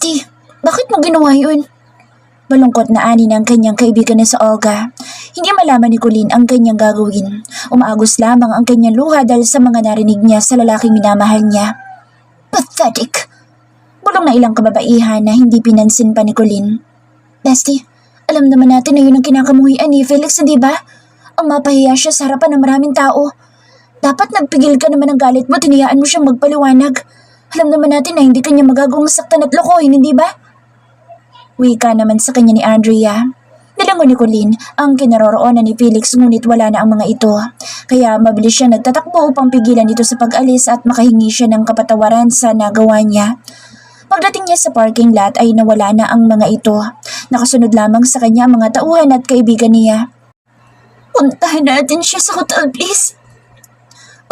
Bestie, bakit mo ginawa yun? Malungkot na ani ng kanyang kaibigan na sa Olga. Hindi malaman ni Colleen ang kanyang gagawin. Umaagos lamang ang kanyang luha dahil sa mga narinig niya sa lalaking minamahal niya. Pathetic! Bulong na ilang kababaihan na hindi pinansin pa ni Colleen. Bestie, alam naman natin na yun ang kinakamuhian ni Felix, hindi ba? Ang mapahiya siya sa harapan ng maraming tao. Dapat nagpigil ka naman ng galit mo, tiniyaan mo siyang magpaliwanag. Alam naman natin na hindi kanya magagawang masaktan at lokohin, hindi ba? Wika naman sa kanya ni Andrea. Nilangon ni Colleen ang kinaroroonan ni Felix ngunit wala na ang mga ito. Kaya mabilis siya nagtatakbo upang pigilan ito sa pag-alis at makahingi siya ng kapatawaran sa nagawa niya. Pagdating niya sa parking lot ay nawala na ang mga ito. Nakasunod lamang sa kanya ang mga tauhan at kaibigan niya. Puntahan natin siya sa hotel, please.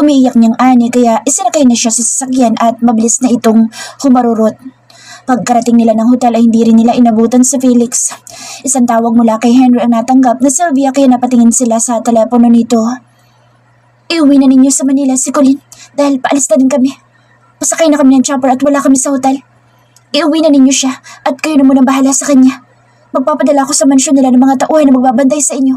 Umiiyak niyang ani kaya isinakay na siya sa sasakyan at mabilis na itong humarurot. Pagkarating nila ng hotel ay hindi rin nila inabutan si Felix. Isang tawag mula kay Henry ang natanggap na Sylvia kaya napatingin sila sa telepono nito. Iuwi na ninyo sa Manila si Colleen dahil paalis na din kami. Pasakay na kami ng chopper at wala kami sa hotel. Iuwi na ninyo siya at kayo na munang bahala sa kanya. Magpapadala ako sa mansyon nila ng mga tauhan na magbabantay sa inyo.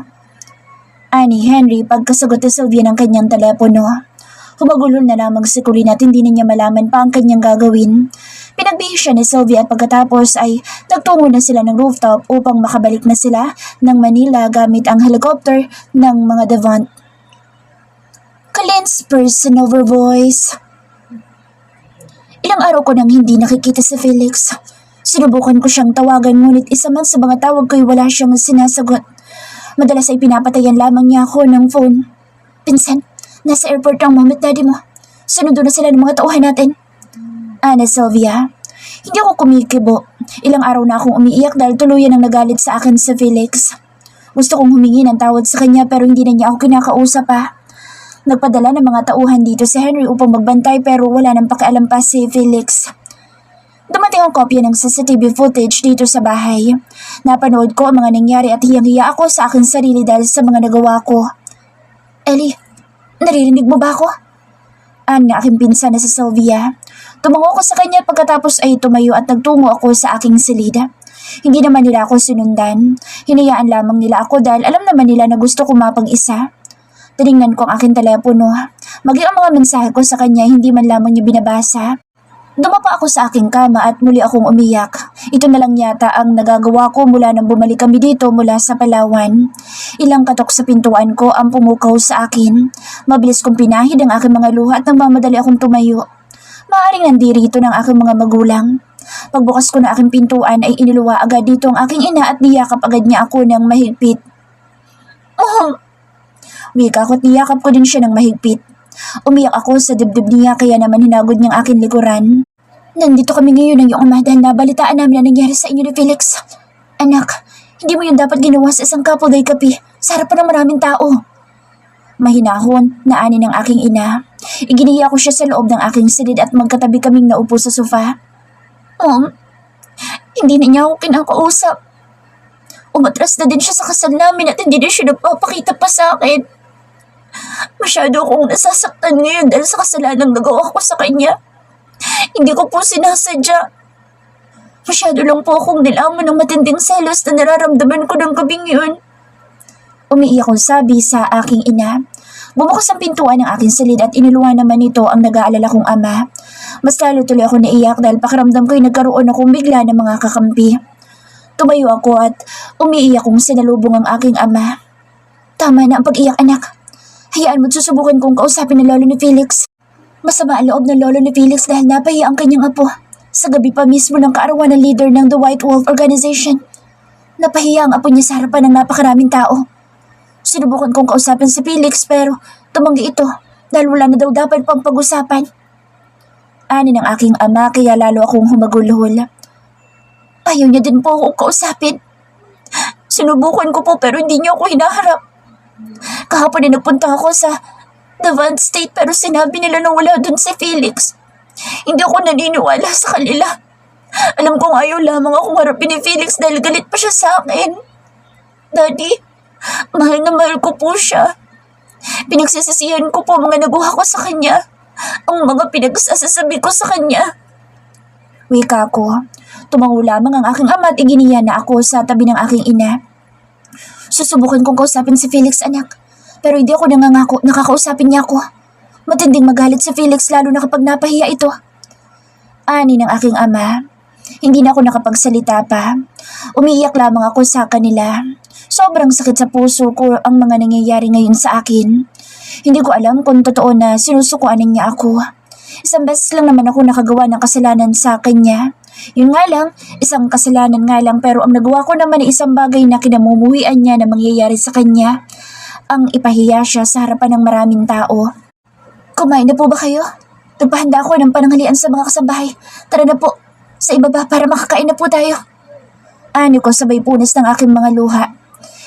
Ani Henry pagkasagot ni Sylvia ng kanyang telepono. Humagulo na lamang si Colleen at hindi na niya malaman pa ang kanyang gagawin. Pinagbihis siya ni Sylvia at pagkatapos ay nagtungo na sila ng rooftop upang makabalik na sila ng Manila gamit ang helicopter ng mga Devon. Colleen's personal voice. Ilang araw ko nang hindi nakikita si Felix. Sinubukan ko siyang tawagan ngunit isa man sa mga tawag ko'y wala siyang sinasagot. Madalas ay pinapatayan lamang niya ako ng phone. Pinsan, nasa airport ang mom at daddy mo. Sunundo na sila ng mga tauhan natin. Ana Sylvia, hindi ako kumikibo. Ilang araw na akong umiiyak dahil tuluyan ang nagalit sa akin si Felix. Gusto kong humingi ng tawad sa kanya pero hindi na niya ako kinakausap pa. Nagpadala ng mga tauhan dito si Henry upang magbantay pero wala nang pakialam pa si Felix. Dumating ang kopya ng CCTV footage dito sa bahay. Napanood ko ang mga nangyari at hiyang-hiya ako sa aking sarili dahil sa mga nagawa ko. Ellie, naririnig mo ba ako? Ang aking pinsan na si Sylvia. Tumango ko sa kanya pagkatapos ay tumayo at nagtungo ako sa aking silid. Hindi naman nila ako sinundan. Hinayaan lamang nila ako dahil alam naman nila na gusto ko mapag-isa. Tinignan ko ang aking telepono. Maging ang mga mensahe ko sa kanya hindi man lamang niya binabasa. Dumapa ako sa aking kama at muli akong umiyak. Ito na lang yata ang nagagawa ko mula nang bumalik kami dito mula sa Palawan. Ilang katok sa pintuan ko ang pumukaw sa akin. Mabilis kong pinahid ang aking mga luha at nagmamadali akong tumayo. Maaaring nandirito ng aking mga magulang. Pagbukas ko na aking pintuan ay iniluwa agad dito ang aking ina at niyakap agad niya ako ng mahigpit. Oh! Wika ko at niyakap ko din siya ng mahigpit. Umiyak ako sa dibdib niya kaya naman hinagod niyang aking likuran. Nandito kami ngayon ng iyong ama dahil nabalitaan namin na nangyari sa inyo ni Felix. Anak, hindi mo yun dapat ginawa sa isang couple day kape sa harapan ng maraming tao. Mahinahon na ani ng aking ina. Iginiya ko siya sa loob ng aking silid at magkatabi kaming naupo sa sofa. Hindi na niya ako kinakausap. Umatras na din siya sa kasal namin at hindi na siya nagpapakita pa sa akin. Masyado akong nasasaktan ngayon dahil sa kasalanang nagawa ko sa kanya. Hindi ko po sinasadya. Masyado lang po akong nilaman ng matinding selos na nararamdaman ko ng gabing yun. Umiiyak kong sabi sa aking ina. Bumukas ang pintuan ng aking silid at iniluwa naman nito ang nag-aalala kong ama. Mas lalo tuloy ako naiyak dahil pakiramdam ko'y nagkaroon akong bigla ng mga kakampi. Tumayo ako at umiiyak kong sinalubong ang aking ama. Tama na ang pag-iyak, anak. Hayaan mo't susubukan kong kausapin ng lolo ni Felix. Masama ang loob ng lolo ni Felix dahil napahiya ang kanyang apo. Sa gabi pa mismo ng kaarawan ng leader ng The White Wolf Organization. Napahiya ang apo niya sa harapan ng napakaraming tao. Sinubukan kong kausapin si Felix pero tumanggi ito dahil wala na daw dapat pang pag-usapan. Ani ng aking ama kaya lalo akong humagulhol. Ayaw niya din po akong kausapin. Sinubukan ko po pero hindi niya ako hinaharap. Kahapon din nagpunta ako sa Devon State pero sinabi nila na wala dun si Felix. Hindi ako naniniwala sa kanila. Alam kong ayaw lamang akong harapin ni Felix dahil galit pa siya sa akin. Daddy, mahal na mahal ko po siya. Pinagsisisihan ko po mga nagawa ko sa kanya. Ang mga pinagsasasabi ko sa kanya. Wika ko. Tumango lamang ang aking ama at iginiya na ako sa tabi ng aking ina. Susubukan kong kausapin si Felix, anak. Pero hindi ako nangangako nakakausapin niya ako. Matinding magalit si Felix lalo na kapag napahiya ito. Ani ng aking ama. Hindi na ako nakapagsalita pa. Umiiyak lamang ako sa kanila. Sobrang sakit sa puso ko ang mga nangyayari ngayon sa akin. Hindi ko alam kung totoo na sinusukuanan niya ako. Isang beses lang naman ako nakagawa ng kasalanan sa kanya. Yun nga lang, isang kasalanan nga lang pero ang nagawa ko naman ay isang bagay na kinamumuhian niya na mangyayari sa kanya. Ang ipahiya siya sa harapan ng maraming tao. Kumain na po ba kayo? Nagpahanda ako ng pananghalian sa mga kasambahay. Tara na po, sa ibaba para makakain na po tayo. Ani ko sabay punas ng aking mga luha.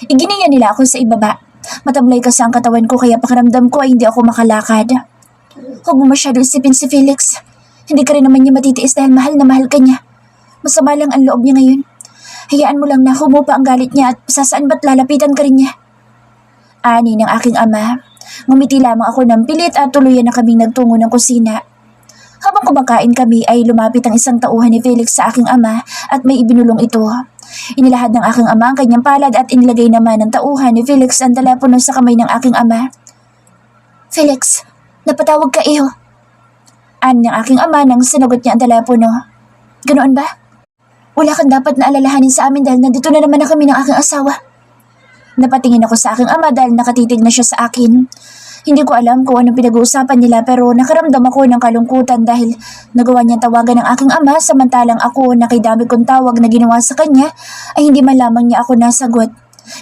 Iginiya nila ako sa ibaba. Matamlay kasi ang katawan ko kaya pakiramdam ko ay hindi ako makalakad. Huwag mo masyado isipin si Felix. Hindi ka rin naman niya matitiis dahil mahal na mahal ka niya. Masama lang ang loob niya ngayon. Hayaan mo lang na humupa ang galit niya at sasaan ba't lalapitan ka rin niya. Ani ng aking ama. Ngumiti lamang ako ng pilit at tuluyan na kaming nagtungo ng kusina. Habang kumakain kami ay lumapit ang isang tauhan ni Felix sa aking ama at may ibinulong ito. Inilahad ng aking ama ang kanyang palad at inilagay naman ng tauhan ni Felix ang telepono sa kamay ng aking ama. Felix, napatawag ka iyo. Ani ng aking ama nang sinagot niya ang telepono. Ganoon ba? Wala kang dapat na alalahanin sa amin dahil nandito na naman na kami ng aking asawa. Napatingin ako sa aking ama dahil nakatitig na siya sa akin. Hindi ko alam kung anong pinag-uusapan nila pero nakaramdam ako ng kalungkutan dahil nagawa niyang tawagan ng aking ama samantalang ako na kay dami kong tawag na ginawa sa kanya ay hindi man lamang niya ako nasagot.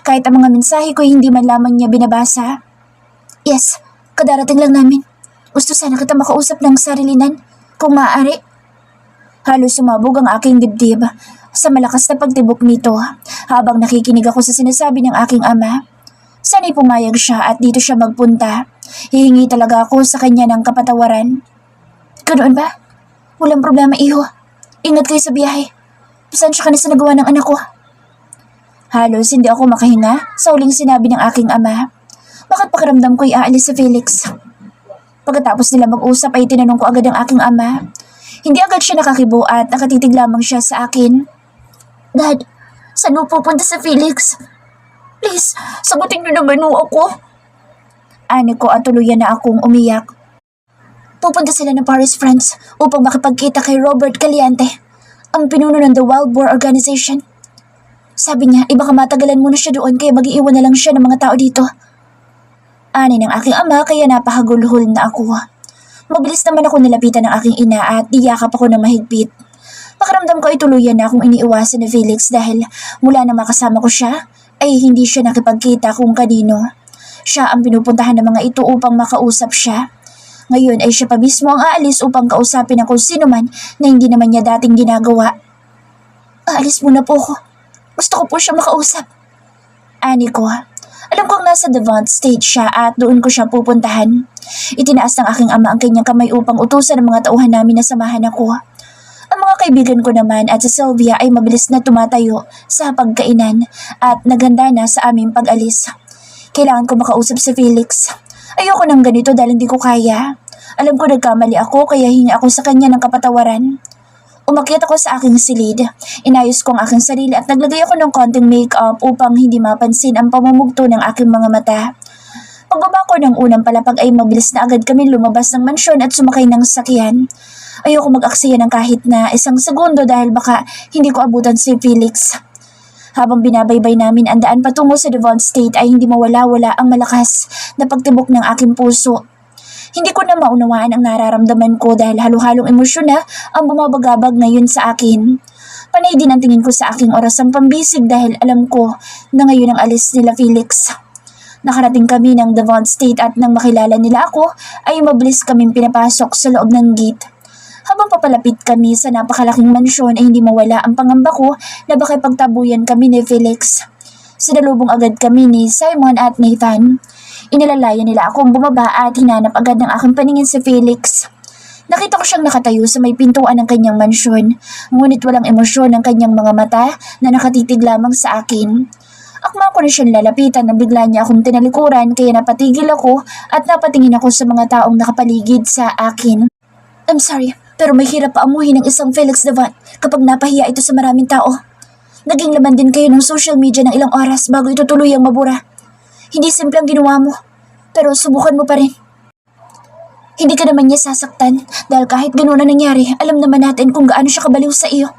Kahit ang mga mensahe ko ay hindi man lamang niya binabasa. Yes, kadarating lang namin. Gusto sana kita makausap ng sarilinan kung maaari. Halos sumabog ang aking dibdib sa malakas na pagtibok nito habang nakikinig ako sa sinasabi ng aking ama. Sana'y pumayag siya at dito siya magpunta. Hihingi talaga ako sa kanya ng kapatawaran. Ganoon ba? Walang problema, iho. Ingat kayo sa biyahe. Pasensya ka na sa nagawa ng anak ko. Halos hindi ako makahinga sa huling sinabi ng aking ama. Bakit pakiramdam ko'y aalis si Felix? Pagkatapos nila mag-usap ay tinanong ko agad ang aking ama. Hindi agad siya nakakibo at nakatitig lamang siya sa akin. Dad, saan mo pupunta sa Felix? Please, sagutin niyo naman ako. Ani ko at tuluyan na akong umiyak. Pupunta sila ng Paris, France upang makipagkita kay Robert Caliente, ang pinuno ng The Wild Boar Organization. Sabi niya, baka matagalan muna siya doon kaya mag-iiwan na lang siya ng mga tao dito. Ani ng aking ama kaya napahagulhol na ako. Mabilis naman ako nilapitan ng aking ina at iyakap ako ng mahigpit. Pakiramdam ko ay tuluyan na akong iniiwasan ni Felix dahil mula na makasama ko siya, ay hindi siya nakipagkita kung kanino. Siya ang pinupuntahan ng mga ito upang makausap siya. Ngayon ay siya pa mismo ang aalis upang kausapin ang kung sino man na hindi naman niya dating ginagawa. Aalis muna po ako. Gusto ko po siya makausap. Ani ko, alam kong nasa Devon State siya at doon ko siya pupuntahan. Itinaas ng aking ama ang kanyang kamay upang utusan ng mga tauhan namin na samahan ako. Ang mga kaibigan ko naman at si Sylvia ay mabilis na tumatayo sa pagkainan at naghanda na sa aming pag-alis. Kailangan ko makausap si Felix. Ayoko ng ganito dahil hindi ko kaya. Alam ko nagkamali ako kaya hingi ako sa kanya ng kapatawaran. Umakyat ako sa aking silid. Inayos ko ang aking sarili at naglagay ako ng konting make-up upang hindi mapansin ang pamumugto ng aking mga mata. Pagbaba ko ng unang palapag ay mabilis na agad kami lumabas ng mansyon at sumakay ng sasakyan. Ayoko mag-aksaya ng kahit na isang segundo dahil baka hindi ko abutan si Felix. Habang binabaybay namin ang daan patungo sa Devon State ay hindi mawala-wala ang malakas na pagtibok ng aking puso. Hindi ko na maunawaan ang nararamdaman ko dahil halo-halong emosyon na ang bumabagabag ngayon sa akin. Panay din ang tingin ko sa aking orasang pambisig dahil alam ko na ngayon ang alis nila Felix. Nakarating kami ng Devon State at nang makilala nila ako ay mabilis kaming pinapasok sa loob ng gate. Habang papalapit kami sa napakalaking mansyon ay hindi mawala ang pangamba ko na baka pagtabuyan kami ni Felix. Sinalubong agad kami ni Simon at Nathan. Inilalayan nila akong bumaba at hinanap agad ng aking paningin si Felix. Nakita ko siyang nakatayo sa may pintuan ng kanyang mansyon, ngunit walang emosyon ng kanyang mga mata na nakatitig lamang sa akin. Akma ko na siyang lalapitan na bigla niya akong tinalikuran kaya napatigil ako at napatingin ako sa mga taong nakapaligid sa akin. I'm sorry, Pero may hirap paamuhin ng isang Felix Devon kapag napahiya ito sa maraming tao. Naging laman din kayo ng social media ng ilang oras bago ito tuluyang mabura. Hindi simple ang ginawa mo, pero subukan mo pa rin. Hindi ka naman niya sasaktan dahil kahit gano'n na nangyari, alam naman natin kung gaano siya kabaliw sa iyo.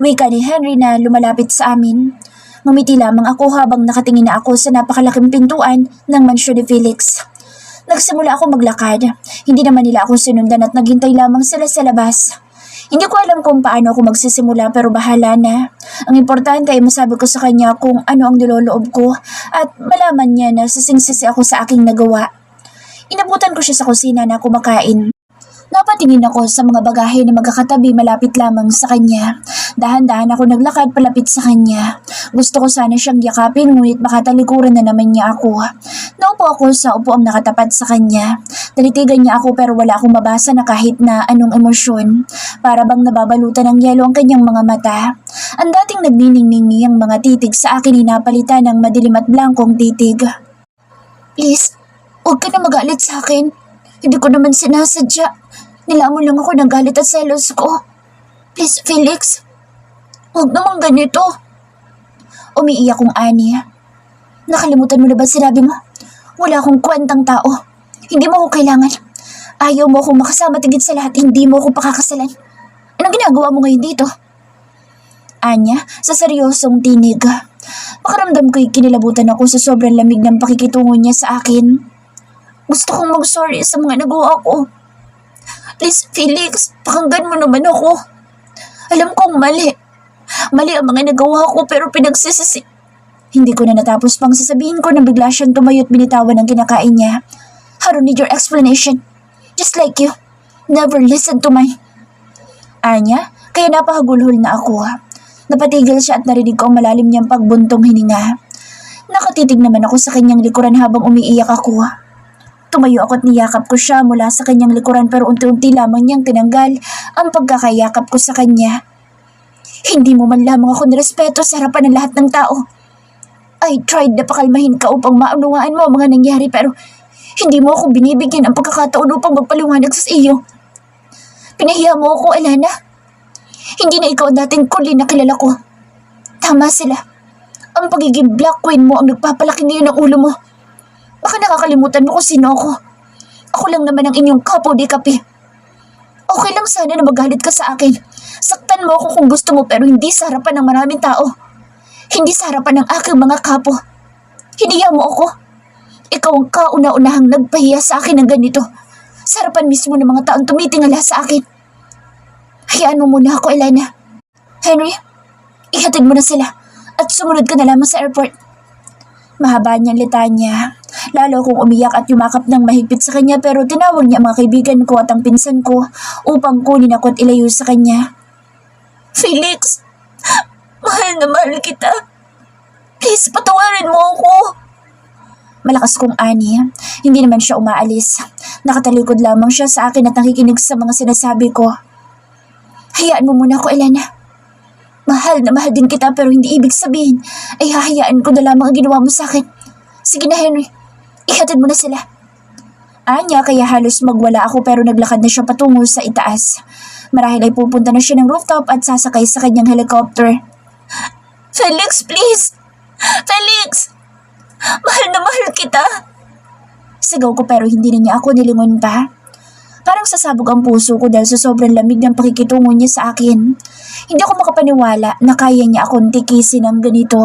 Wika ni Henry na lumalapit sa amin. Ngumiti lamang ako habang nakatingin na ako sa napakalaking pintuan ng mansyon ni Felix. Nagsimula ako maglakad. Hindi naman nila ako sinundan at naghintay lamang sila sa labas. Hindi ko alam kung paano ako magsisimula pero bahala na. Ang importante ay masabi ko sa kanya kung ano ang niloloob ko at malaman niya na sisingsisi ako sa aking nagawa. Inabutan ko siya sa kusina na kumakain. Napatingin ako sa mga bagahe na magkakatabi malapit lamang sa kanya. Dahan-dahan ako naglakad palapit sa kanya. Gusto ko sana siyang yakapin ngunit baka talikuran na naman niya ako. Naupo ako sa upuang nakatapat sa kanya. Tinitigan niya ako pero wala akong mabasa na kahit na anong emosyon. Para bang nababalutan ng yelo ang kanyang mga mata. Ang dating nagniningning ang mga titig sa akin inapalitan ng madilim at blankong titig. Please, huwag ka na magalit sa akin. Hindi ko naman sinasadya. Nilamon lang ako ng galit at selos ko. Please, Felix. Huwag naman ganito. Umiiyak kong ani. Nakalimutan mo na ba sinabi mo? Wala akong kwentang tao. Hindi mo ako kailangan. Ayaw mo akong makasama tigit sa lahat. Hindi mo ako pakakasalan. Anong ginagawa mo ngayon dito? Anya, sa seryosong tinig. Makaramdam ko'y kinilabutan ako sa sobrang lamig ng pakikitungo niya sa akin. Gusto kong mag-sorry sa mga nagawa ko. Please, Felix, pakinggan mo naman ako. Alam kong mali. Mali ang mga nagawa ko pero pinagsisisi. Hindi ko na natapos pang sasabihin ko na bigla siyang tumayo at binitawan ng kinakain niya. I don't need your explanation. Just like you. Never listen to my... Anya, kaya napakagulhol na ako. Napatigil siya at narinig ko ang malalim niyang pagbuntong hininga. Nakatitig naman ako sa kanyang likuran habang umiiyak ako. Tumayo ako at niyakap ko siya mula sa kanyang likuran pero unti-unti lamang niyang tinanggal ang pagkakayakap ko sa kanya. Hindi mo man lamang ako nirespeto sa harapan ng lahat ng tao. I tried na pakalmahin ka upang maunawaan mo ang mga nangyari pero hindi mo ako binibigyan ang pagkakataon upang magpaliwanag sa iyo. Pinahiya mo ako, Elena. Hindi na ikaw ang dating Colleen na kilala ko. Tama sila. Ang pagiging Black Queen mo ang nagpapalaki ngayon ng ulo mo. Baka nakakalimutan mo kung sino ako. Ako lang naman ang inyong kapo di kape. Okay lang sana na magalit ka sa akin. Saktan mo ako kung gusto mo pero hindi sa harapan ng maraming tao. Hindi sa harapan ng aking mga kapo. Hiniya mo ako. Ikaw ang kauna-unahang nagpahiya sa akin ng ganito. Sa harapan mismo ng mga taong tumitingala sa akin. Hayaan mo muna ako, Elena. Henry, ihatid mo na sila at sumunod ka na lamang sa airport. Mahaba niyang litanya. Lalo kong umiyak at yumakap ng mahigpit sa kanya pero tinawag niya ang mga kaibigan ko at ang pinsan ko upang kunin ako at ilayo sa kanya. Felix, mahal na mahal kita. Please, patawarin mo ako. Malakas kong ani. Hindi naman siya umaalis. Nakatalikod lamang siya sa akin at nakikinig sa mga sinasabi ko. Hayaan mo muna ako, Elena. Mahal na mahal din kita pero hindi ibig sabihin ay hahayaan ko na lamang ang ginawa mo sa akin. Sige na, Henry. Ihatid mo na sila. Anya, kaya halos magwala ako pero naglakad na siya patungo sa itaas. Marahil ay pupunta na siya ng rooftop at sasakay sa kanyang helicopter. Felix, please! Felix! Mahal na mahal kita! Sigaw ko pero hindi na niya ako nilingon pa. Parang sasabog ang puso ko dahil sa sobrang lamig ng pakikitungo niya sa akin. Hindi ako makapaniwala na kaya niya akong tikisin ng ganito.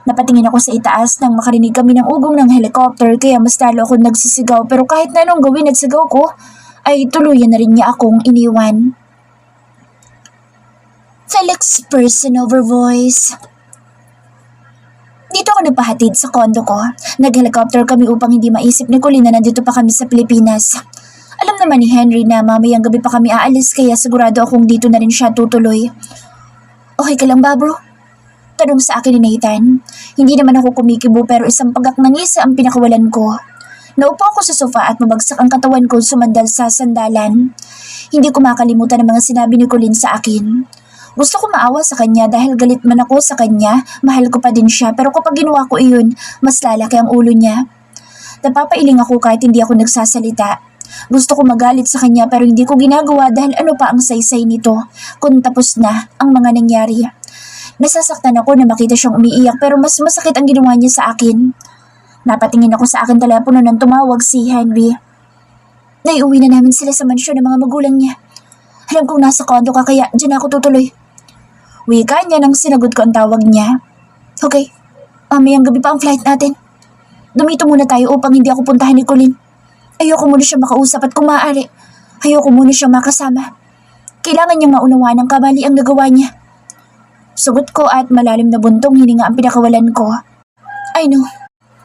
Napatingin ako sa itaas nang makarinig kami ng ugong ng helicopter kaya mas lalo ako nagsisigaw pero kahit na anong gawin at sigaw ko ay tuluyan na rin niya akong iniwan. Felix person over voice. Dito ako nagpahatid sa kondo ko. Nag-helicopter kami upang hindi maisip ni Colleen na nandito pa kami sa Pilipinas. Alam naman ni Henry na mamayang gabi pa kami aalis kaya sigurado akong dito na rin siya tutuloy. Okay ka lang ba, bro? Tanong sa akin ni Nathan. Hindi naman ako kumikibo pero isang pagkaknangisa ang pinakawalan ko. Naupo ako sa sofa at mabagsak ang katawan ko sumandal sa sandalan. Hindi ko makalimutan ang mga sinabi ni Colleen sa akin. Gusto ko maawa sa kanya dahil galit man ako sa kanya, mahal ko pa din siya pero kapag ginawa ko iyon, mas lalaki ang ulo niya. Napapailing ako kahit hindi ako nagsasalita. Gusto ko magalit sa kanya pero hindi ko ginagawa dahil ano pa ang saysay nito kung tapos na ang mga nangyari. Nasasaktan ako na makita siyang umiiyak pero mas masakit ang ginawa niya sa akin. Napatingin ako sa aking telepono nang tumawag si Henry. Naiuwi na namin sila sa mansyon ng mga magulang niya. Alam kong nasa kondo ka kaya dyan ako tutuloy. Wika niya nang sinagot ko ang tawag niya. Okay, mamayang gabi pa ang flight natin. Dumito muna tayo upang hindi ako puntahan ni Colleen. Ayoko muna siya makausap at kung maaari, ayoko muna siya makasama. Kailangan niyang maunawaan ang kamali ang nagawa niya. Sugot ko at malalim na buntong hininga ang pinakawalan ko. I know.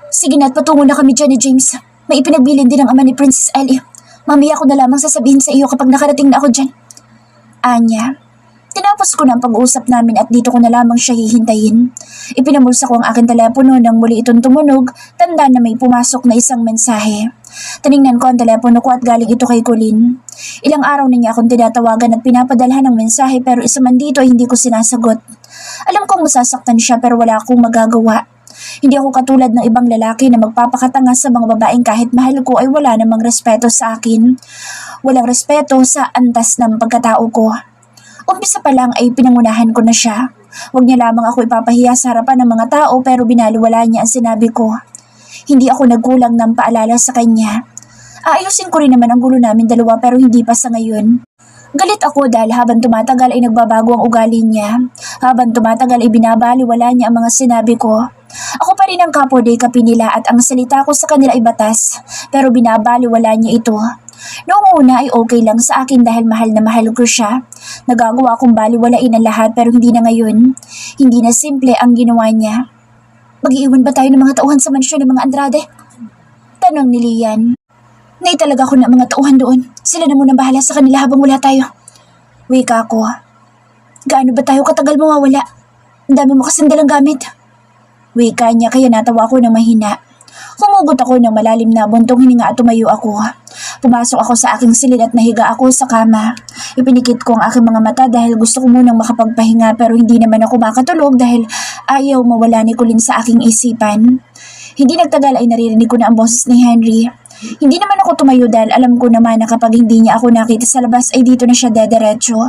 Sige na at patungo na kami dyan ni James. May ipinagbilin din ang ama ni Princess Ellie. Mamaya ko na lamang sasabihin sa iyo kapag nakarating na ako dyan. Anya. Tinapos ko na ang pag-uusap namin at dito ko na lamang siya hihintayin. Ipinamulsa ko ang aking telepono nang muli itong tumunog, tanda na may pumasok na isang mensahe. Tiningnan ko ang telepono ko at galing ito kay Colleen. Ilang araw na niya akong tinatawagan at pinapadalhan ng mensahe pero isa man dito ay hindi ko sinasagot. Alam kong masasaktan siya pero wala akong magagawa. Hindi ako katulad ng ibang lalaki na magpapakatanga sa mga babaeng kahit mahal ko ay wala namang respeto sa akin. Walang respeto sa antas ng pagkatao ko. Umpisa pa lang ay pinangunahan ko na siya. Huwag niya lamang ako ipapahiya sa harapan ng mga tao pero binaliwala niya ang sinabi ko. Hindi ako nagkulang ng paalala sa kanya. Aayusin ko rin naman ang gulo namin dalawa pero hindi pa sa ngayon. Galit ako dahil habang tumatagal ay nagbabago ang ugali niya. Habang tumatagal ay binabaliwala niya ang mga sinabi ko. Ako pa rin ang kapo de kapi nila at ang salita ko sa kanila ay batas pero binabaliwala niya ito. Noong una ay okay lang sa akin dahil mahal na mahal ko siya. Nagagawa kong baliwalain ang lahat pero hindi na ngayon. Hindi na simple ang ginawa niya. Mag-iiwan ba tayo ng mga tauhan sa mansyon ng mga Andrade? Tanong ni Lian. Nay talaga ako ng mga tauhan doon. Sila na muna bahala sa kanila habang wala tayo. Wika ko. Gaano ba tayo katagal mawawala? Ang dami mo kasing dalang gamit. Wika niya kaya natawa ako ng mahina. Humugot ako ng malalim na buntong hininga at tumayo ako. Pumasok ako sa aking silid at nahiga ako sa kama. Ipinikit ko ang aking mga mata dahil gusto ko munang makapagpahinga pero hindi naman ako makatulog dahil ayaw mawala ni Colleen sa aking isipan. Hindi nagtagal ay naririnig ko na ang boses ni Henry. Hindi naman ako tumayo dahil alam ko naman na kapag hindi niya ako nakita sa labas ay dito na siya dederecho.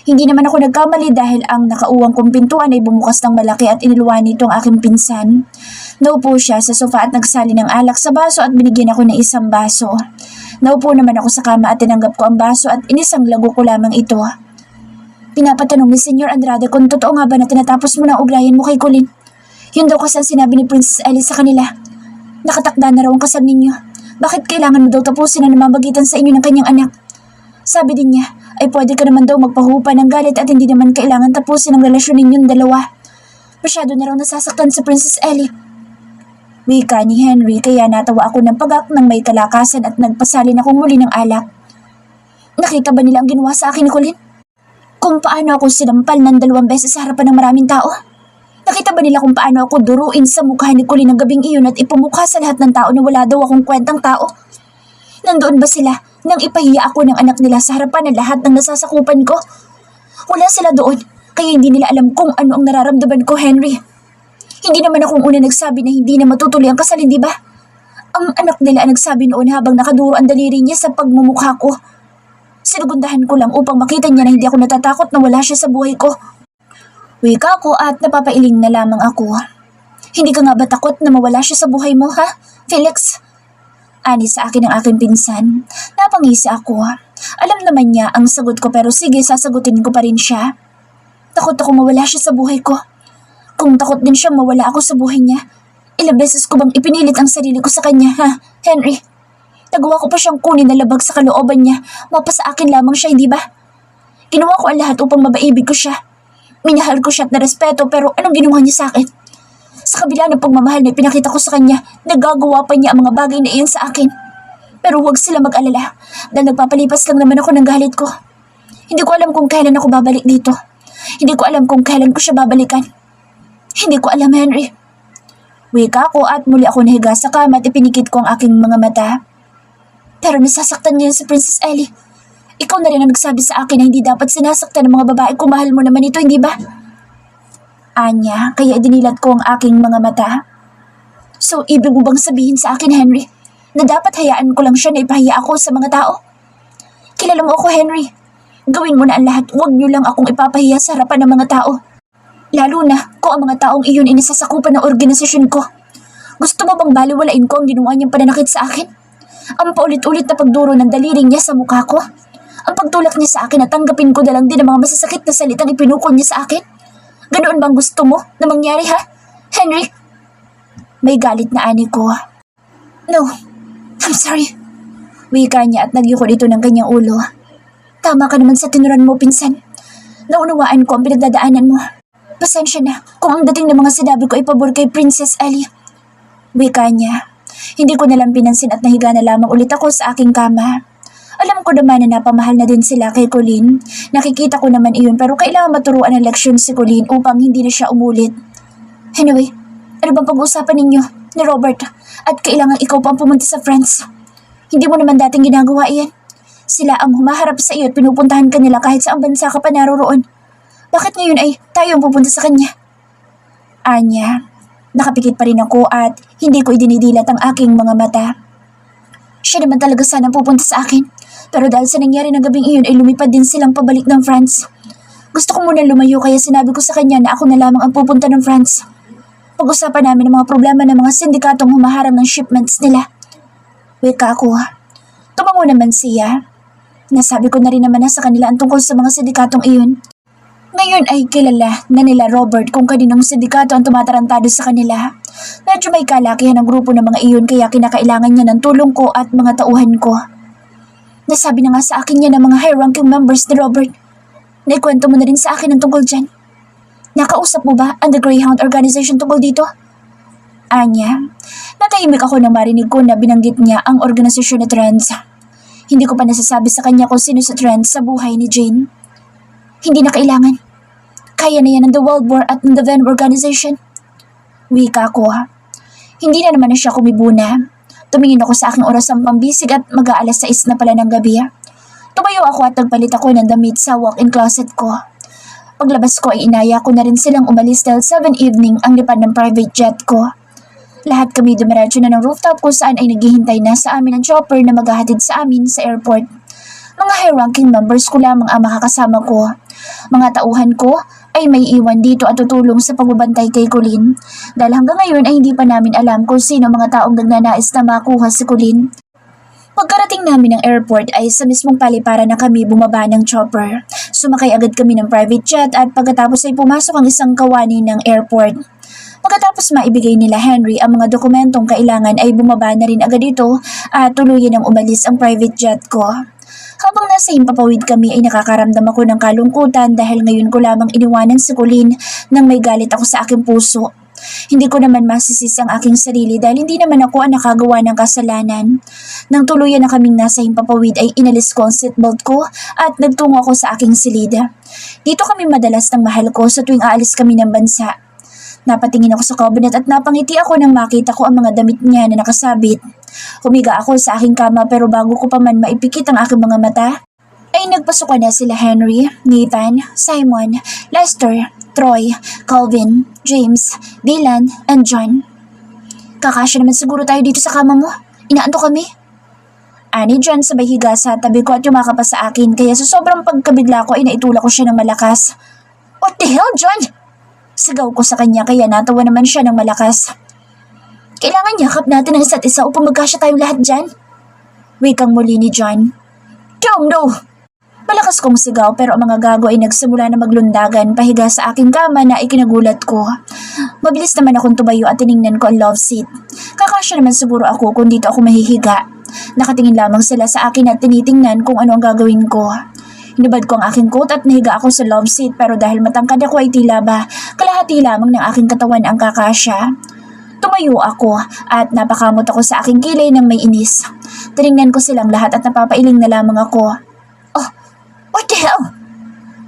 Hindi naman ako nagkamali dahil ang nakauwang kong pintuan ay bumukas ng malaki at iniluwan nito ang aking pinsan. Naupo siya sa sofa at nagsali ng alak sa baso at binigyan ako ng isang baso. Naupo naman ako sa kama at tinanggap ko ang baso at inisang lago ko lamang ito. Pinapatanong ni Senyor Andrade kung totoo nga ba na tinatapos mo na ugnayan mo kay Colleen. Yun daw kasi ang sinabi ni Princess Ellie sa kanila. Nakatakda na raw ang kasal ninyo. Bakit kailangan mo daw tapusin ang namamagitan sa inyo ng kanyang anak? Sabi din niya, ay pwede ka naman daw magpahupa ng galit at hindi naman kailangan tapusin ang relasyon ninyong dalawa. Masyado na raw nasasaktan si Princess Ellie. Wika ni Henry kaya natawa ako ng pagak ng may kalakasan at nagpasalin ako muli ng alak. Nakita ba nila ang ginawa sa akin ni Colleen? Kung paano ako sinampal ng 2 beses sa harapan ng maraming tao? Nakita ba nila kung paano ako duruin sa mukha ni Colleen ng gabing iyon at ipumukha sa lahat ng tao na wala daw akong kwentang tao? Nandoon ba sila nang ipahiya ako ng anak nila sa harapan ng lahat ng nasasakupan ko? Wala sila doon, kaya hindi nila alam kung ano ang nararamdaman ko, Henry. Hindi naman akong una nagsabi na hindi na matutuloy ang kasal, di ba? Ang anak nila ang nagsabi noon habang nakaduro ang daliri niya sa pagmumukha ko. Sinugundahan ko lang upang makita niya na hindi ako natatakot na wala siya sa buhay ko. Wika ko at napapailing na lamang ako. Hindi ka nga ba takot na mawala siya sa buhay mo, ha, Felix? Ani sa akin ang aking pinsan. Napangisi ako. Alam naman niya ang sagot ko pero sige, sasagutin ko pa rin siya. Takot ako mawala siya sa buhay ko. Kung takot din siyang mawala ako sa buhay niya, ilang beses ko bang ipinilit ang sarili ko sa kanya, ha, Henry? Nagawa ko pa siyang kunin na labag sa kalooban niya. Mapa sa akin lamang siya, hindi ba? Ginawa ko ang lahat upang mabaibig ko siya. Minahal ko siya at narespeto pero anong ginawa niya sa akin? Sa kabila ng pagmamahal na ipinakita ko sa kanya, nagagawa pa niya ang mga bagay na iyon sa akin. Pero huwag sila mag-alala dahil nagpapalipas lang naman ako ng galit ko. Hindi ko alam kung kailan ako babalik dito. Hindi ko alam kung kailan ko siya babalikan. Hindi ko alam, Henry. Wika ko at muli ako nahiga sa kama at ipinikit ko ang aking mga mata. Pero nasasaktan ngayon si Princess Ellie. Ikaw na rin ang nagsabi sa akin na hindi dapat sinasaktan ng mga babae kung mahal mo naman ito, hindi ba? Anya, kaya dinilat ko ang aking mga mata. So, ibig mo bang sabihin sa akin, Henry, na dapat hayaan ko lang siya na ipahiya ako sa mga tao? Kilala mo ako, Henry. Gawin mo na ang lahat, huwag niyo lang akong ipapahiya sa harapan ng mga tao. Lalo na kung ang mga taong iyon ay nasasakupan ng organisasyon ko. Gusto mo bang baliwalain ko ang ginawa niyang pananakit sa akin? Ang paulit-ulit na pagduro ng daliring niya sa mukha ko? Ang pagtulak niya sa akin at tanggapin ko na lang din ang mga masasakit na salitang ipinukol niya sa akin? Ganoon bang gusto mo na mangyari, ha? Henry? May galit na ani ko. No, I'm sorry. Wika niya at nagyuko ito ng kanyang ulo. Tama ka naman sa tinuran mo, pinsan. Naunawaan ko ang pinagdadaanan mo. Pasensya na kung ang dating ng mga sinabi ko ay pabor kay Princess Ellie. Wika niya. Hindi ko nalang pinansin at nahiga na lamang ulit ako sa aking kama. Alam ko naman na napamahal na din sila kay Colleen. Nakikita ko naman iyon pero kailangan maturuan ng leksyon si Colleen upang hindi na siya umulit. Anyway, ano bang pag-uusapan ninyo ni Robert at kailangan ikaw pa ang pumunta sa France? Hindi mo naman dating ginagawa iyan. Sila ang humaharap sa iyo at pinupuntahan ka nila kahit saang bansa ka pa naroroon. Bakit ngayon ay tayo ang pupunta sa kanya? Anya, nakapikit pa rin ako at hindi ko idinidilat ang aking mga mata. Siya naman talaga sana pupunta sa akin. Pero dahil sa nangyari ng gabing iyon ay lumipad din silang pabalik ng France. Gusto ko muna lumayo kaya sinabi ko sa kanya na ako na lamang ang pupunta ng France. Pag-usapan namin ang mga problema ng mga sindikatong humaharang ng shipments nila. Wika ako. Tumango naman siya. Nasabi ko na rin naman na sa kanila ang tungkol sa mga sindikatong iyon. Ngayon ay kilala na nila Robert kung kaninong sindikato ang tumatarantado sa kanila. Medyo may kalakihan ang grupo ng mga iyon kaya kinakailangan niya ng tulong ko at mga tauhan ko. Nasabi na nga sa akin niya ng mga high-ranking members ni Robert. Naikwento mo na rin sa akin ang tungkol dyan. Nakausap mo ba ang The Greyhound Organization tungkol dito? Anya, natahimik ako nang marinig ko na binanggit niya ang organisasyon na Trends. Hindi ko pa nasasabi sa kanya kung sino sa Trends sa buhay ni Jane. Hindi na kailangan. Kaya na yan ng The World War at ng The Venom Organization. Wika ko. Hindi na naman na siya kumibuna. Tumingin ako sa aking orasang pambisig at mag-aalas 6 na pala ng gabi. Tumayo ako at nagpalit ako ng damit sa walk-in closet ko. Paglabas ko ay inaya ko na rin silang umalis dahil 7 evening ang lipad ng private jet ko. Lahat kami dumiretso na ng rooftop kung saan ay naghihintay na sa amin ang chopper na maghahatid sa amin sa airport. Mga high-ranking members ko lamang ang makakasama ko. Mga tauhan ko ay may iwan dito at tutulong sa pagbabantay kay Colleen. Dahil hanggang ngayon ay hindi pa namin alam kung sino mga taong nagnanais na makuha si Colleen. Pagkarating namin ng airport ay sa mismong paliparan na kami bumaba ng chopper. Sumakay agad kami ng private jet at pagkatapos ay pumasok ang isang kawani ng airport. Pagkatapos maibigay nila Henry ang mga dokumentong kailangan ay bumaba na rin agad ito at tuluyan ang umalis ang private jet ko. Habang nasa himpapawid kami ay nakakaramdam ako ng kalungkutan dahil ngayon ko lamang iniwanan si Colleen nang may galit ako sa aking puso. Hindi ko naman masisisi ang aking sarili dahil hindi naman ako ang nakagawa ng kasalanan. Nang tuluyan na kaming nasa himpapawid ay inalis ko ang seatbelt ko at nagtungo ako sa aking silid. Dito kami madalas ng mahal ko sa tuwing aalis kami ng bansa. Napatingin ako sa cabinet at napangiti ako nang makita ko ang mga damit niya na nakasabit. Humiga ako sa aking kama pero bago ko pa man maipikit ang aking mga mata, ay nagpasukan na sila Henry, Nathan, Simon, Lester, Troy, Calvin, James, Dylan, and John. Kakasya naman siguro tayo dito sa kama mo. Inaanto kami. Ani John sabay higa sa tabi ko at yumakap pa sa akin kaya sa sobrang pagkabigla ko ay naitulak ko siya ng malakas. What the hell, John? Sigaw ko sa kanya kaya natawa naman siya ng malakas. Kailangan yakap natin ang isa't isa upang magkasya tayong lahat dyan. Wikang muli ni John. Tom, no! Malakas kong sigaw pero ang mga gago ay nagsimula na maglundagan pahiga sa aking kama na ikinagulat ko. Mabilis naman akong tumayo at tiningnan ko ang love seat. Kakasya naman siguro ako kung dito ako mahihiga. Nakatingin lamang sila sa akin at tinitingnan kung ano ang gagawin ko. Hinubad ko ang aking coat at nahiga ako sa love seat pero dahil matangkad ako ay tila ba kalahati lamang ng aking katawan ang kakasya. Tumayo ako at napakamot ako sa aking kilay ng may inis. Tiningnan ko silang lahat at napapailing na lamang ako. Oh, what the hell?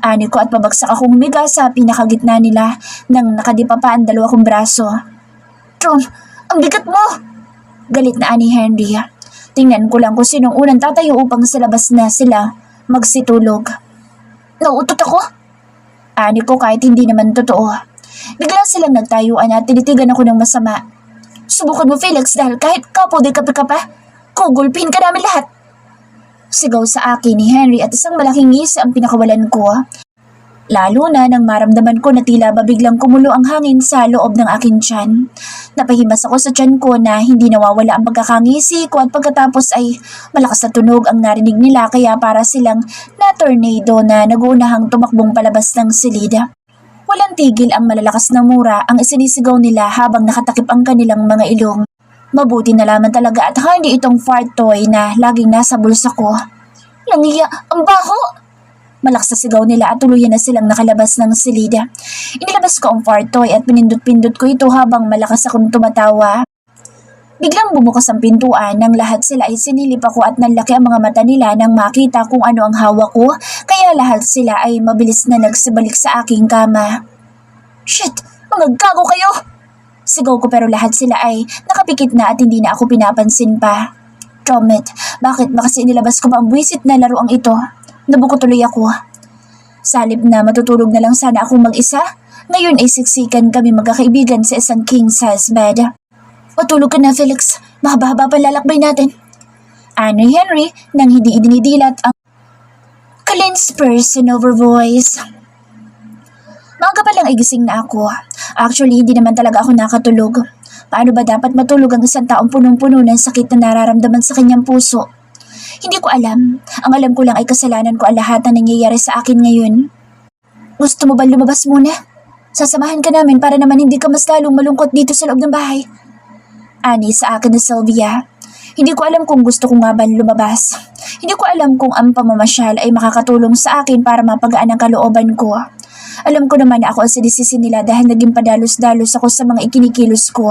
Ani ko at pabagsak akong humiga sa pinakagitna nila nang nakadipa pa ang dalawa kong braso. Tom, ang bigat mo! Galit na ani Henry. Tingnan ko lang kung sinong unang tatayo upang sa labas na sila magsitulog. Nauutot ako? Ani ko kahit hindi naman totoo. Bigla silang nagtayuan at tinitigan ako ng masama. Subukan mo Felix dahil kahit kapo di kape ka pa. Kugulpihin ka namin lahat. Sigaw sa akin ni Henry at isang malaking ngisi ang pinakawalan ko. Lalo na nang maramdaman ko na tila ba biglang kumulo ang hangin sa loob ng aking tiyan. Napahimas ako sa tiyan ko na hindi nawawala ang pagkakangisi ko at pagkatapos ay malakas na tunog ang narinig nila kaya para silang na-tornado na nagunahang tumakbong palabas ng silid. Walang tigil ang malalakas na mura ang isinisigaw nila habang nakatakip ang kanilang mga ilong. Mabuti na lamang talaga at hindi itong fart toy na laging nasa bulsa ko. Langiya, ang baho! Malakas na sigaw nila at tuluyan na silang nakalabas ng silida. Inilabas ko ang fart toy at pinindot-pindot ko ito habang malakas akong tumatawa. Biglang bumukas ang pintuan nang lahat sila ay sinilip ako at nanlaki ang mga mata nila nang makita kung ano ang hawak ko kaya lahat sila ay mabilis na nagsibalik sa aking kama. Shit! Mga gago kayo! Sigaw ko pero lahat sila ay nakapikit na at hindi na ako pinapansin pa. Comment, bakit ba kasi inilabas ko pa ang buwisit na laruang ito? Nabuko tuloy ako. Salib na matutulog na lang sana akong mag-isa, ngayon ay siksikan kami magkakaibigan sa isang king size bed. Matulog ka na, Felix. Mahaba-haba pa lalakbay natin. Ano Henry nang hindi idinidilat ang Colin's person over voice. Maaga pa lang ay gising na ako. Actually, hindi naman talaga ako nakatulog. Paano ba dapat matulog ang isang taong punong-puno ng sakit na nararamdaman sa kanyang puso? Hindi ko alam. Ang alam ko lang ay kasalanan ko ang lahat na nangyayari sa akin ngayon. Gusto mo ba lumabas muna? Sasamahan ka namin para naman hindi ka mas lalong malungkot dito sa loob ng bahay. Ani sa akin ni Sylvia. Hindi ko alam kung gusto ko nga ba lumabas. Hindi ko alam kung ang pamamasyal ay makakatulong sa akin para mapagaan ang kalooban ko. Alam ko naman na ako ang sinisisi nila dahil naging padalos-dalos ako sa mga ikinikilos ko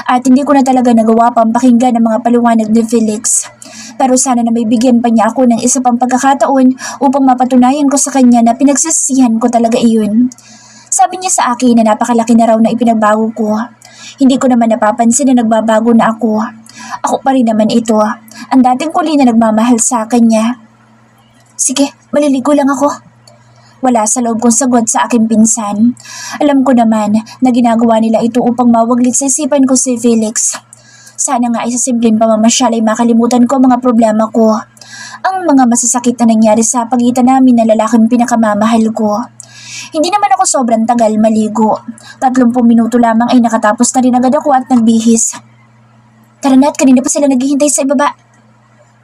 at hindi ko na talaga nagawa pang pakinggan ang mga paliwanag ni Felix. Pero sana na may bigyan pa niya ako ng isa pang pagkakataon upang mapatunayan ko sa kanya na pinagsisihan ko talaga iyon. Sabi niya sa akin na napakalaki na raw na ipinagbago ko. Hindi ko naman napapansin na nagbabago na ako. Ako pa rin naman ito, ang dating kuli na nagmamahal sa kanya. Sige, maliligo lang ako. Wala sa loob kong sagot sa aking pinsan. Alam ko naman na ginagawa nila ito upang mawaglit sa isipan ko si Felix. Sana nga ay sa simpleng pamamasyal ay makalimutan ko ang mga problema ko. Ang mga masasakit na nangyari sa pagitan namin na lalaking pinakamamahal ko. Hindi naman ako sobrang tagal maligo. 30 minuto lamang ay nakatapos na rin agad ako at nagbihis. Tara na at kanina pa sila naghihintay sa ibaba.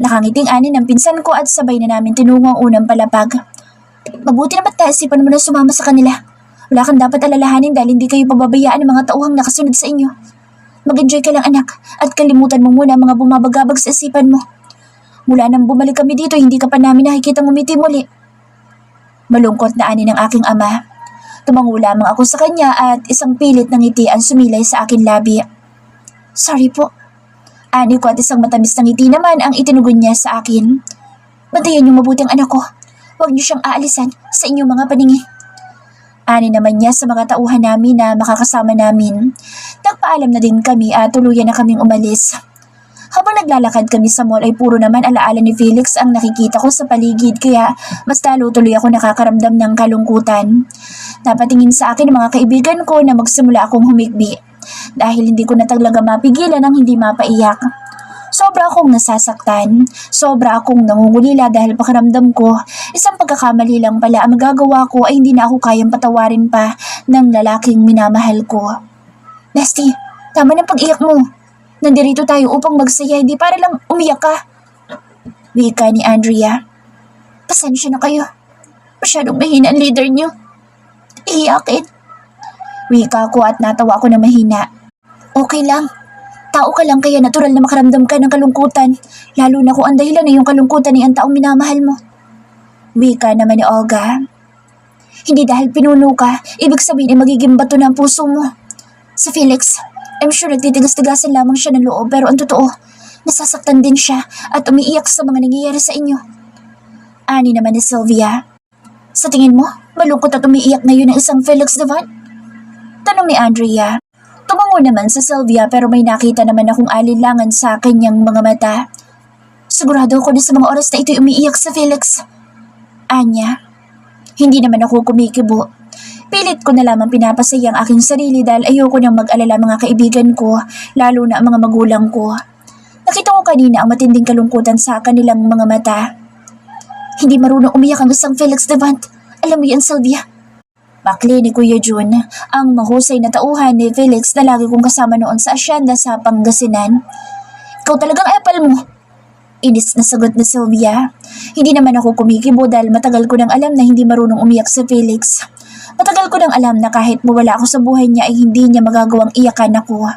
Nakangiting ani ng pinsan ko at sabay na namin tinungo ang unang palapag. Mabuti naman taisipan mo na sumama sa kanila. Wala kang dapat alalahanin dahil hindi kayo pababayaan ng mga tauhang nakasunod sa inyo. Mag-enjoy ka lang anak at kalimutan mo muna ang mga bumabagabag sa isipan mo. Mula nang bumalik kami dito, hindi ka pa namin nakikita ngumiti muli. Malungkot na ani ng aking ama. Tumango lamang ako sa kanya at isang pilit ng ngiti ang sumilay sa aking labi. Sorry po. Ani ko at isang matamis na ngiti naman ang itinugon niya sa akin. Bantayan niyo mabuti ang anak ko. Huwag niyo siyang aalisan sa inyong mga paningin. Ani naman niya sa mga tauhan namin na makakasama namin. Nagpaalam na din kami at tuluyan na kaming umalis. Habang naglalakad kami sa mall ay puro naman alaala ni Felix ang nakikita ko sa paligid kaya mas lalo tuloy ako nakakaramdam ng kalungkutan. Napatingin sa akin ang mga kaibigan ko na magsimula akong humikbi dahil hindi ko na talaga mapigilan ang hindi mapaiyak. Sobra akong nasasaktan, sobra akong nangungulila dahil pakiramdam ko, isang pagkakamali lang pala ang magagawa ko ay hindi na ako kayang patawarin pa ng lalaking minamahal ko. Nasty, tama ng pag-iyak mo. Nandirito tayo upang magsaya, hindi para lang umiyak ka. Wika ni Andrea. Pasensya na kayo. Masyadong mahina ang leader niyo. Iiyakin. Wika ko at natawa ako na mahina. Okay lang. Tao ka lang kaya natural na makaramdam ka ng kalungkutan, lalo na kung ang dahilan na yung kalungkutan ay ang taong minamahal mo. Wika naman ni Olga. Hindi dahil pinuno ka, ibig sabihin ay magiging bato na ang puso mo. Sa Felix, I'm sure nagtitigas-tigasan lamang siya ng loob pero ang totoo, nasasaktan din siya at umiiyak sa mga nangyayari sa inyo. Ani naman ni Sylvia. Sa tingin mo, malungkot at umiiyak na yun ng isang Felix Devon? Tanong ni Andrea. Tumango naman sa Sylvia pero may nakita naman akong alinlangan sa kanyang mga mata. Sigurado ako na sa mga oras na ito'y umiiyak sa Felix. Anya. Hindi naman ako kumikibo. Pilit ko na lamang pinapasaya ang aking sarili dahil ayoko nang mag-alala mga kaibigan ko, lalo na ang mga magulang ko. Nakita ko kanina ang matinding kalungkutan sa kanilang mga mata. Hindi marunong umiyak ang isang Felix Devant. Alam mo yan, Sylvia. Bakli ni Kuya Jun, ang mahusay na tauhan ni Felix na lagi kong kasama noon sa asyenda sa Pangasinan. Ikaw talagang apple mo. Inis na sagot ni Sylvia. Hindi naman ako kumikibo dahil matagal ko nang alam na hindi marunong umiyak si Felix. Matagal ko nang alam na kahit mawala ako sa buhay niya ay hindi niya magagawang iyakan ako.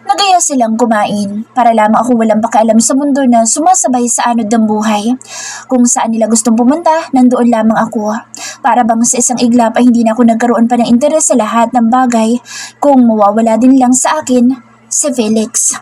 Nagaya silang kumain para lamang ako walang pakialam sa mundo na sumasabay sa anod ng buhay. Kung saan nila gustong pumunta, nandoon lamang ako. Para bang sa isang iglap ay hindi na ako nagkaroon pa ng interes sa lahat ng bagay kung mawawala din lang sa akin si Felix.